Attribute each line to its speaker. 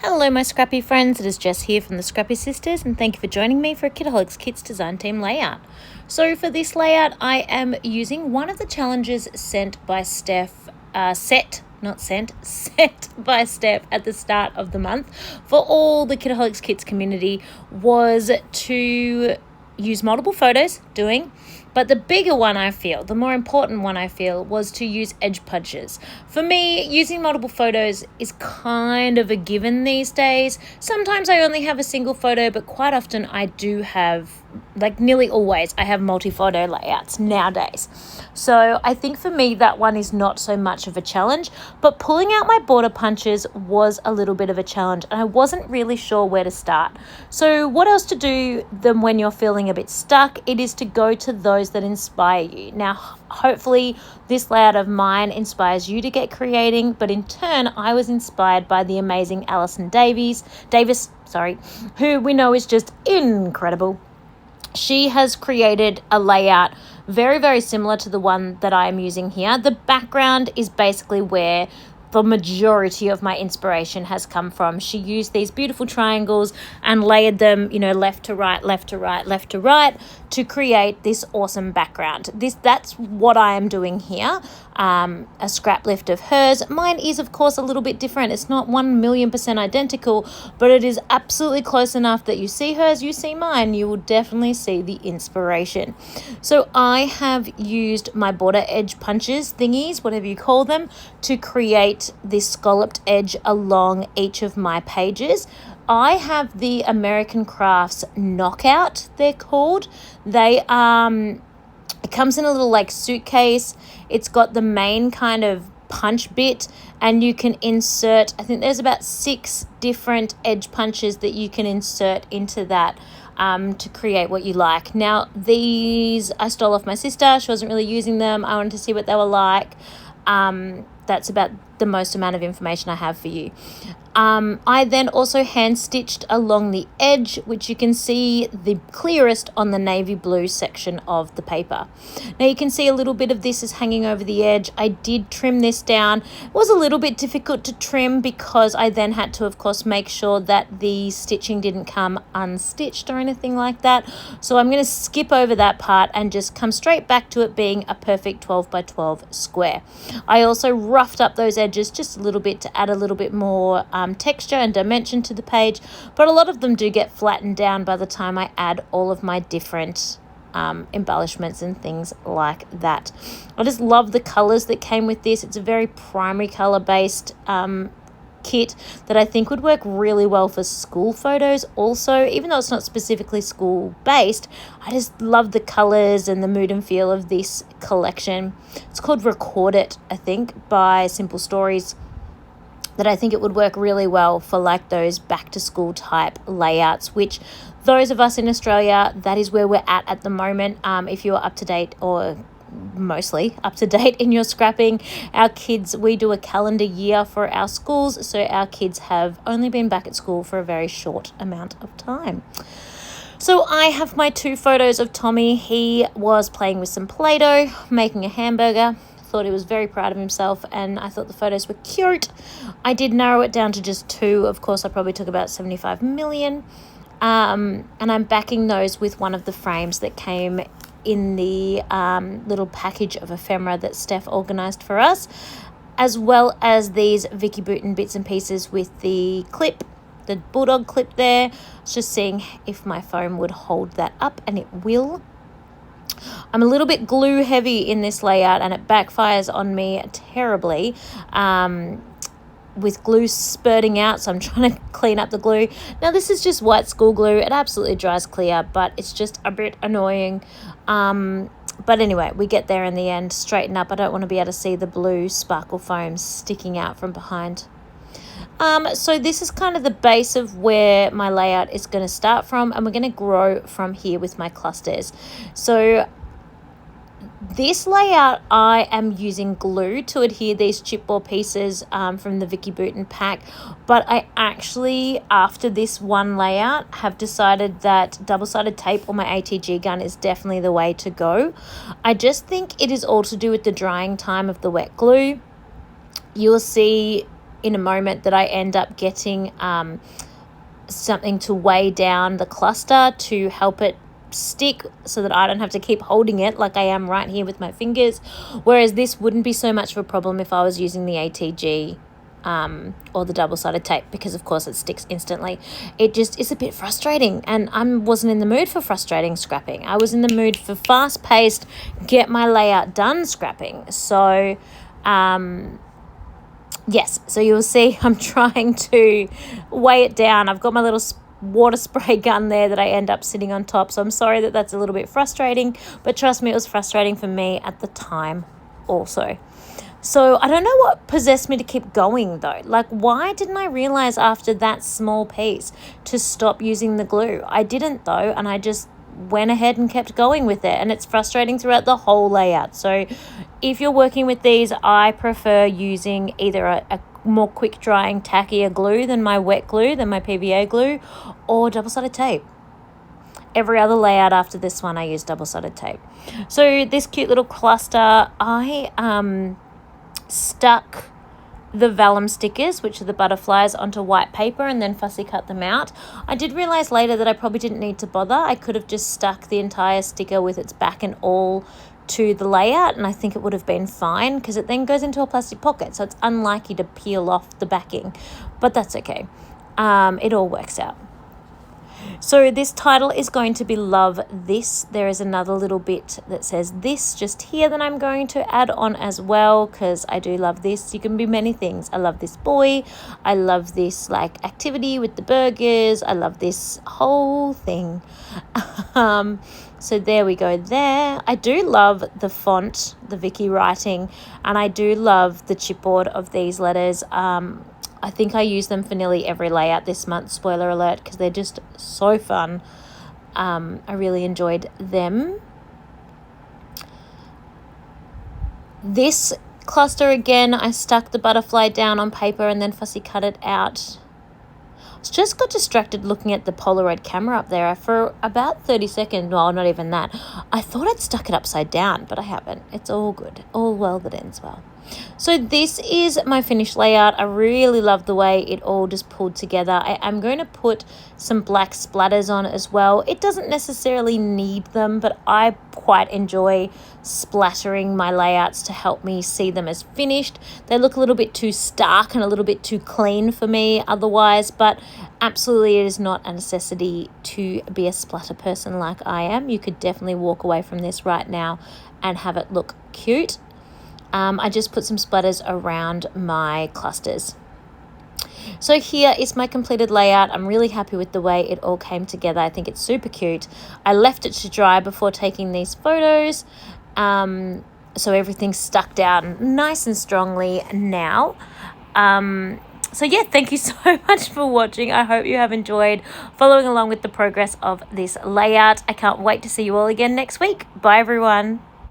Speaker 1: Hello my scrappy friends, it is Jess here from the Scrappy Sisters, and thank you for joining me for a Kitaholic Kits design team layout. So for this layout I am using one of the challenges sent by Steph, set by Steph at the start of the month for all the Kitaholic Kits community was to use multiple photos but the bigger one I feel, the more important one I feel, was to use edge punches. For me, using multiple photos is kind of a given these days. Sometimes I only have a single photo, but quite often I do have, like nearly always, I have multi-photo layouts nowadays. So I think for me that one is not so much of a challenge, but pulling out my border punches was a little bit of a challenge and I wasn't really sure where to start. So what else to do than when you're feeling a bit stuck? It is to go to those that inspire you. Now, hopefully this layout of mine inspires you to get creating, but in turn, I was inspired by the amazing Alison Davis, who we know is just incredible. She has created a layout very, very similar to the one that I am using here. The background is basically where the majority of my inspiration has come from. She used these beautiful triangles and layered them, left to right, left to right, left to right to create this awesome background. That's what I am doing here. A scrap lift of hers. Mine is, of course, a little bit different. It's not 1,000,000% identical, but it is absolutely close enough that you see hers, you see mine. You will definitely see the inspiration. So I have used my border edge punches, thingies, whatever you call them, to create this scalloped edge along each of my pages. I have the American Crafts Knockout, they're called. They it comes in a little like suitcase. It's got the main kind of punch bit and you can insert, I think there's about 6 different edge punches that you can insert into that to create what you like. Now these I stole off my sister. She wasn't really using them. I wanted to see what they were like. That's about the most amount of information I have for you. I then also hand stitched along the edge, which you can see the clearest on the navy blue section of the paper. Now you can see a little bit of this is hanging over the edge. I did trim this down. It was a little bit difficult to trim because I then had to, of course, make sure that the stitching didn't come unstitched or anything like that. So I'm going to skip over that part and just come straight back to it being a perfect 12 by 12 square. I also roughed up those edges just a little bit to add a little bit more texture and dimension to the page, but a lot of them do get flattened down by the time I add all of my different embellishments and things like that. I just love the colors that came with this. It's a very primary color based kit that I think would work really well for school photos also, even though it's not specifically school based. I just love the colors and the mood and feel of this collection. It's called Record It, I think, by Simple Stories, that I think it would work really well for like those back to school type layouts, which those of us in Australia, that is where we're at the moment. If you're up to date or mostly up to date in your scrapping, our kids, we do a calendar year for our schools, so our kids have only been back at school for a very short amount of time. So I have my 2 photos of Tommy. He was playing with some Play-Doh, making a hamburger. Thought he was very proud of himself and I thought the photos were cute. I did narrow it down to just 2. Of course, I probably took about 75 million. And I'm backing those with one of the frames that came in the little package of ephemera that Steph organised for us, as well as these Vicki Boutin bits and pieces with the clip, the bulldog clip there. Just seeing if my phone would hold that up, and it will. I'm a little bit glue heavy in this layout and it backfires on me terribly with glue spurting out, so I'm trying to clean up the glue. Now this is just white school glue. It absolutely dries clear, but it's just a bit annoying. But anyway, we get there in the end. Straighten up. I don't want to be able to see the blue sparkle foam sticking out from behind. So this is kind of the base of where my layout is going to start from, and we're going to grow from here with my clusters. So this layout, I am using glue to adhere these chipboard pieces from the Vicki Boutin pack, but I actually, after this one layout, have decided that double-sided tape or my ATG gun is definitely the way to go. I just think it is all to do with the drying time of the wet glue. You will see in a moment that I end up getting something to weigh down the cluster to help it stick so that I don't have to keep holding it like I am right here with my fingers, whereas this wouldn't be so much of a problem if I was using the ATG or the double-sided tape, because of course it sticks instantly. It just is a bit frustrating, and I wasn't in the mood for frustrating scrapping. I was in the mood for fast-paced, get my layout done scrapping. So yes, so you'll see I'm trying to weigh it down. I've got my little water spray gun there that I end up sitting on top, so I'm sorry that that's a little bit frustrating, but trust me, it was frustrating for me at the time also. So I don't know what possessed me to keep going though. Like, why didn't I realize after that small piece to stop using the glue? I didn't though, and I just went ahead and kept going with it, and it's frustrating throughout the whole layout. So if you're working with these, I prefer using either a more quick drying tackier glue than my wet glue, than my PVA glue, or double-sided tape. Every other layout after this one I use double-sided tape. So this cute little cluster, I stuck the vellum stickers, which are the butterflies, onto white paper and then fussy cut them out. I did realize later that I probably didn't need to bother. I could have just stuck the entire sticker with its back and all to the layout, and I think it would have been fine because it then goes into a plastic pocket, so it's unlikely to peel off the backing, but that's okay. It all works out. So this title is going to be Love This. There is another little bit that says this just here that I'm going to add on as well, because I do love this. You can be many things. I love this boy. I love this like activity with the burgers. I love this whole thing. So there we go there. I do love the font, the Vicki writing, and I do love the chipboard of these letters. I think I use them for nearly every layout this month, spoiler alert, because they're just so fun. I really enjoyed them. This cluster again, I stuck the butterfly down on paper and then fussy cut it out. Just got distracted looking at the Polaroid camera up there for about 30 seconds. Well, not even that. I thought I'd stuck it upside down, but I haven't. It's all good. All well that ends well. So this is my finished layout. I really love the way it all just pulled together. I am going to put some black splatters on as well. It doesn't necessarily need them, but I quite enjoy splattering my layouts to help me see them as finished. They look a little bit too stark and a little bit too clean for me otherwise, but absolutely it is not a necessity to be a splatter person like I am. You could definitely walk away from this right now and have it look cute. I just put some splatters around my clusters. So here is my completed layout. I'm really happy with the way it all came together. I think it's super cute. I left it to dry before taking these photos. So everything's stuck down nice and strongly now. So yeah, thank you so much for watching. I hope you have enjoyed following along with the progress of this layout. I can't wait to see you all again next week. Bye everyone.